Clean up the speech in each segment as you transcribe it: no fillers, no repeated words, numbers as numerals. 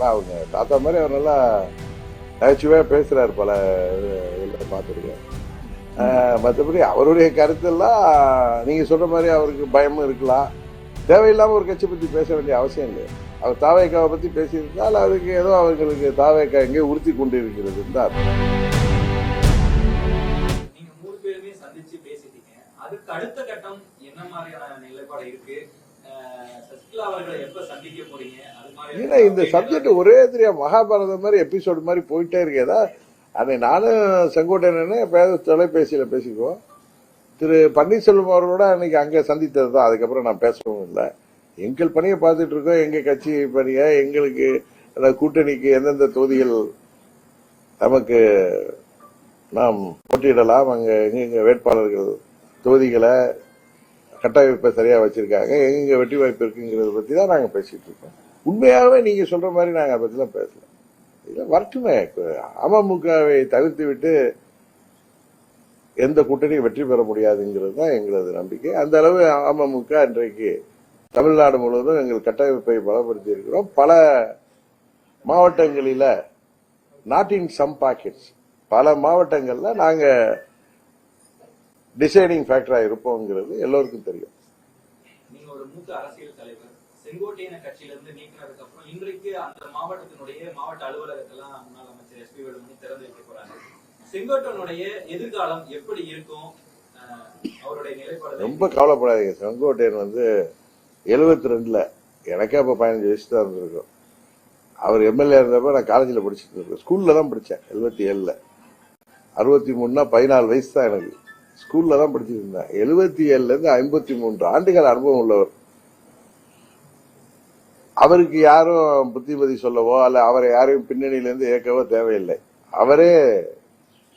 ஆனால் அவங்க தாத்தா மாதிரி அவர் நல்லா நகைச்சுவையாக பேசுகிறார், பல இதில் பார்த்துருக்கேன். மற்றபடி அவருடைய கருத்தெல்லாம் நீங்கள் சொல்கிற மாதிரி அவருக்கு பயமும் இருக்கலாம். தேவையில்லாமல் ஒரு கட்சி பற்றி பேச வேண்டிய அவசியம் இல்லை. அவர் தாவேக்காவை பற்றி பேசியிருந்தால் அதுக்கு ஏதோ அவர்களுக்கு தாவேக்கா எங்கே உறுத்தி கொண்டு இருக்கிறது தான். நீங்க 3 பேருமே சந்திச்சு பேசிட்டீங்க. அதுக்கு அடுத்த கட்டம் என்ன மாதிரியான நிலைப்பாடு இருக்கு? சசிகலா அவர்களை எப்ப சந்திக்க போறீங்க? அது மாதிரி ஏன்னா இந்த சப்ஜெக்ட் ஒரே தெரியா மகாபாரதம் மாதிரி எபிசோடு மாதிரி போயிட்டே இருக்கேதா. அதை நானும் செங்கோட்டையன் தொலைபேசியில் பேசிக்குவோம். திரு பன்னீர்செல்வம் அவர்களோட அன்னைக்கு அங்கே சந்தித்தது தான். அதுக்கப்புறம் நான் பேசவும் இல்லை. எங்கள் பணியை பார்த்துட்டு இருக்கோம். எங்கள் கட்சி பணியை, எங்களுக்கு அந்த கூட்டணிக்கு எந்தெந்த தொகுதிகள் நமக்கு நாம் போட்டியிடலாம், அங்கே எங்கெங்க வேட்பாளர்கள் தொகுதிகளை கட்டமைப்பை சரியாக வச்சிருக்காங்க, எங்கெங்க வெற்றி வாய்ப்பு இருக்குங்கிறத பற்றி தான் நாங்கள் பேசிட்டு இருக்கோம். உண்மையாகவே நீங்கள் சொல்கிற மாதிரி நாங்கள் அதை பற்றிலாம் பேசல. இல்லை வரட்டுமே, அமமுகவை தவிர்த்து விட்டு எந்த கூட்டணியும் வெற்றி பெற முடியாதுங்கிறது தான் எங்களது நம்பிக்கை. அந்த அளவு அமமுக இன்றைக்கு தமிழ்நாடு முழுவதும் எங்கள் கட்டமைப்பை பலப்படுத்தி இருக்கிறோம். பல மாவட்டங்களில், நாட் இன் சம் பாக்கெட்ஸ், பல மாவட்டங்களில் நாங்கள் டிசைடிங் ஃபேக்டராக இருப்போங்கிறது எல்லோருக்கும் தெரியும். நீங்க ஒரு மூத்த அரசியல் தலைவர், செங்கோட்டையன கட்சியிலிருந்து நீக்கினதுக்கு அப்புறம் இன்றைக்கு அந்த மாவட்டத்தினுடைய மாவட்ட அலுவலகத்தெல்லாம் முன்னாள் அமைச்சர் SP வேலுமணி திறந்து வைக்க போறாங்க. செங்கோட்டையனுடைய எதிர்காலம் எப்படி இருக்கும்? அவருடைய நிலைப்பாடு ரொம்ப கவலைப்படாதீங்க. செங்கோட்டையன் 72 எனக்கே அப்போ 15 வயசு தான் இருந்திருக்கும். அவர் MLA இருந்தப்ப நான் காலேஜில் படிச்சுட்டு இருக்கேன். ஸ்கூல்ல தான் படித்தேன். 77 63 14 வயசு தான் எனக்கு. ஸ்கூல்ல தான் படிச்சுட்டு இருந்தேன். 77 53 ஆண்டுகள் அனுபவம் உள்ளவர். அவருக்கு யாரும் புத்திமதி சொல்லவோ அல்ல அவரை யாரையும் பின்னணியிலிருந்து இயக்கவோ தேவையில்லை. அவரே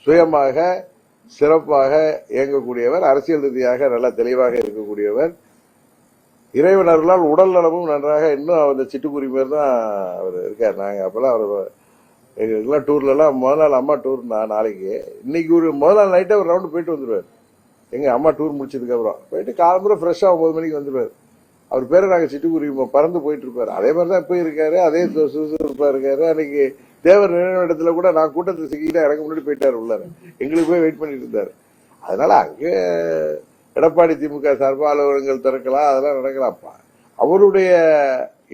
சுயமாக சிறப்பாக இயங்கக்கூடியவர், அரசியல் ரீதியாக நல்லா தெளிவாக இருக்கக்கூடியவர். இறைவனர்களால் உடல் நலமும் நன்றாக, இன்னும் அந்த சிட்டுக்குருவி மாதிரி தான் அவர் இருக்கார். நாங்கள் அப்பெல்லாம் அவர் எங்களுக்கெல்லாம் டூர்லாம் முதல் நாள் அம்மா டூர் நாளைக்கு, இன்னைக்கு ஒரு முதல் நாள் நைட்டே ஒரு ரவுண்டு போயிட்டு வந்துடுவார். எங்கள் அம்மா டூர் முடிச்சதுக்கப்புறம் போயிட்டு காலம்புற ஃப்ரெஷ்ஷாக 9 மணிக்கு வந்துடுவார். அவர் பேரை நாங்கள் சிட்டுக்குருவி பறந்து போயிட்டு இருப்பார். அதே மாதிரி தான் இப்போ இருக்காரு. அதே சுறுசுறுப்பாக இருக்காரு. அன்னைக்கு தேவர் நினைவிடத்துல கூட நான் கூட்டத்தில் சிக்கிட்டு எனக்கு முன்னாடி போயிட்டார் உள்ளார். எங்களுக்கு போய் வெயிட் பண்ணிட்டு இருந்தார். அதனால அங்கே எடப்பாடி திமுக சார்பாக அலுவலகங்கள் திறக்கலாம், அதெல்லாம் நடக்கலாம்ப்பா. அவருடைய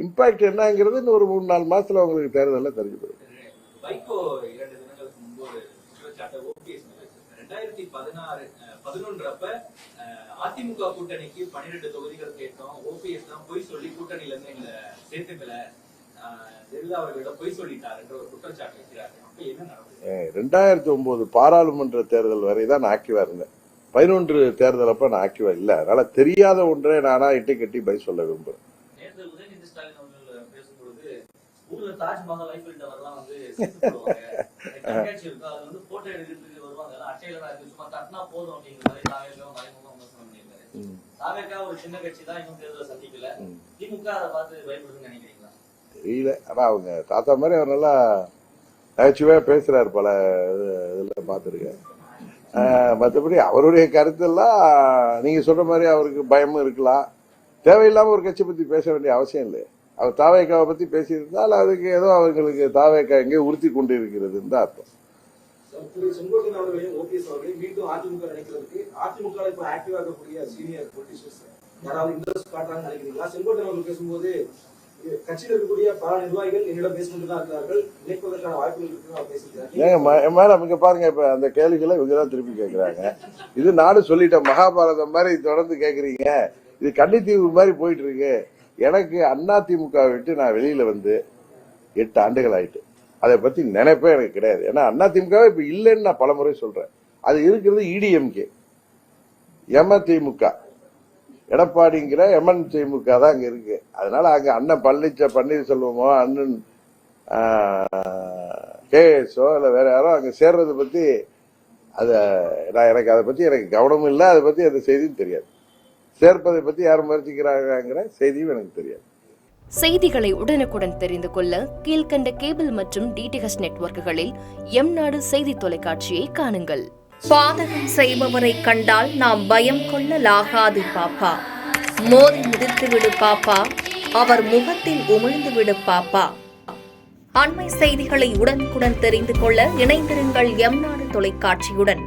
இம்பாக்ட் என்னங்கிறது இன்னும் ஒரு 3-4 மாசத்துல உங்களுக்கு தேர்தலில் தெரிஞ்சு போயிடும். வைகோ 2 தினங்களுக்கு முன்பு ஒரு குற்றச்சாட்டை OPS 2016-11 அப்ப அதிமுக கூட்டணிக்கு 12 தொகுதிகள் கேட்டோம். OPS தான் பொய் சொல்லி கூட்டணியில இருந்து எங்களை சேர்த்துக்கல, ஜெயலலிதா அவர்களிடம் பொய் சொல்லிட்டார் என்ற ஒரு குற்றச்சாட்டு வைக்கிறாரு. அப்ப என்ன நடந்தது? 2009 பாராளுமன்ற தேர்தல் வரை தான் நான் ஆக்டிவா இருந்தேன். 11 தேர்தல் அப்ப நான் ஆக்டிவா இல்ல. அதனால தெரியாத ஒன்றை நானா இட்டு கட்டி பதில் சொல்ல விரும்புறேன். நேற்று உதயநிதி ஸ்டாலின் அவர்கள் பேசும்பொழுது ஊர்ல தாஜ்மஹால் ஐஃபில்டவர்லாம் கண்காட்சி இருக்கு, அது போட்டோ எடுக்கிறதுக்கு வருவாங்க, அட்டையில சும்மா தட்டினா போதும் அப்படிங்கிற மாதிரி தாவேக்கா மறைமுகம் விமர்சனம் பண்ணியிருக்காரு. தாவேக்கா ஒரு சின்ன கட்சி தான், இன்னும் தேர்தலை சந்திக்கல. திமுக அதை பார்த்து பயப்படுதுன்னு நினைக்கிறீங்களா? தெரியல. ஆனா அவங்க தாத்தா மாதிரி அவர் நல்லா நகைச்சுவையா பேசுறாரு, பல இதுல பார்த்துருக்கேன். மற்றபடி அவருடைய கருத்தெல்லாம் நீங்க சொல்ற மாதிரி அவருக்கு பயமும் இருக்கலாம். தேவையில்லாம ஒரு கட்சி பத்தி பேச வேண்டிய அவசியம் இல்லை. அவர் தாவேக்காவை பத்தி பேசியிருந்தால் அதுக்கு ஏதோ அவர்களுக்கு தாவேக்கா எங்கே உறுத்தி கொண்டு இருக்கிறதுன்னு தான் அர்த்தம். செங்கோட்டையன் அவர்களையும் OPS அவர்களையும் மீண்டும் அதிமுக நினைக்கிறதுக்கு அதிமுக இப்போ ஆக்டிவா இருக்கக்கூடிய சீனியர் பொலிட்டிஷியன்ஸ் யாராவது இன்ட்ரெஸ்ட் காட்டுறாங்கன்னு நினைக்கிறீங்களா? செங்கோட்டையன் அவர்கள் பேசும்போது கட்சியில் இருக்கக்கூடிய பல நிர்வாகிகள் என்னிடம் பேசிக்கொண்டு தான் இருக்கிறார்கள், இணைப்பதற்கான வாய்ப்புகள் இருக்குன்னு பேசியிருக்காங்க. மேடம் இங்க பாருங்க, இப்ப அந்த கேள்விகளை இவங்கதான் திருப்பி கேட்கிறாங்க. இது நானும் சொல்லிட்டேன், மகாபாரதம் மாதிரி தொடர்ந்து கேட்கறீங்க. இது கன்னித்தீவு மாதிரி போயிட்டு இருக்கு. எனக்கு அதிமுக விட்டு நான் வெளியில வந்து 8 ஆண்டுகள் ஆயிட்டு. அதை பத்தி நினைப்பே எனக்கு கிடையாது. ஏன்னா அதிமுக இப்ப இல்லைன்னு நான் பலமுறை சொல்றேன். அது இருக்கிறது EDMK, Mதிமுக, எடப்பாடிங்கிற MNதிமுக தான் அங்க இருக்கு. அதனால அங்க அண்ணன் பன்னீர்செல்வமோ அண்ணன் KSஓ இல்ல வேற யாரோ அங்க சேர்றதை பத்தி எனக்கு அதை பத்தி எனக்கு கவனமும் இல்லை. அதை பத்தி அந்த செய்தியும் தெரியாது. சேர்ப்பதை பத்தி யாரும் முயற்சிக்கிறாங்கிற செய்தியும் எனக்கு தெரியாது. செய்திகளை உடனுக்குடன் தெரிந்து கொள்ள கீழ்கண்ட கேபிள் மற்றும் DTH நெட்வொர்க்குகளில் எம்நாடு செய்தி தொலைக்காட்சியை காணுங்கள். பாதகம் செய்பவரை கண்டால் நாம் பயம் கொள்ளலாகாது பாப்பா. மோதி மிதித்து விடு பாப்பா, அவர் முகத்தில் உமிழ்ந்து விடு பாப்பா. அண்மை செய்திகளை உடனுக்குடன் தெரிந்து கொள்ள இணைந்திருங்கள் எம் நாடு தொலைக்காட்சியுடன்.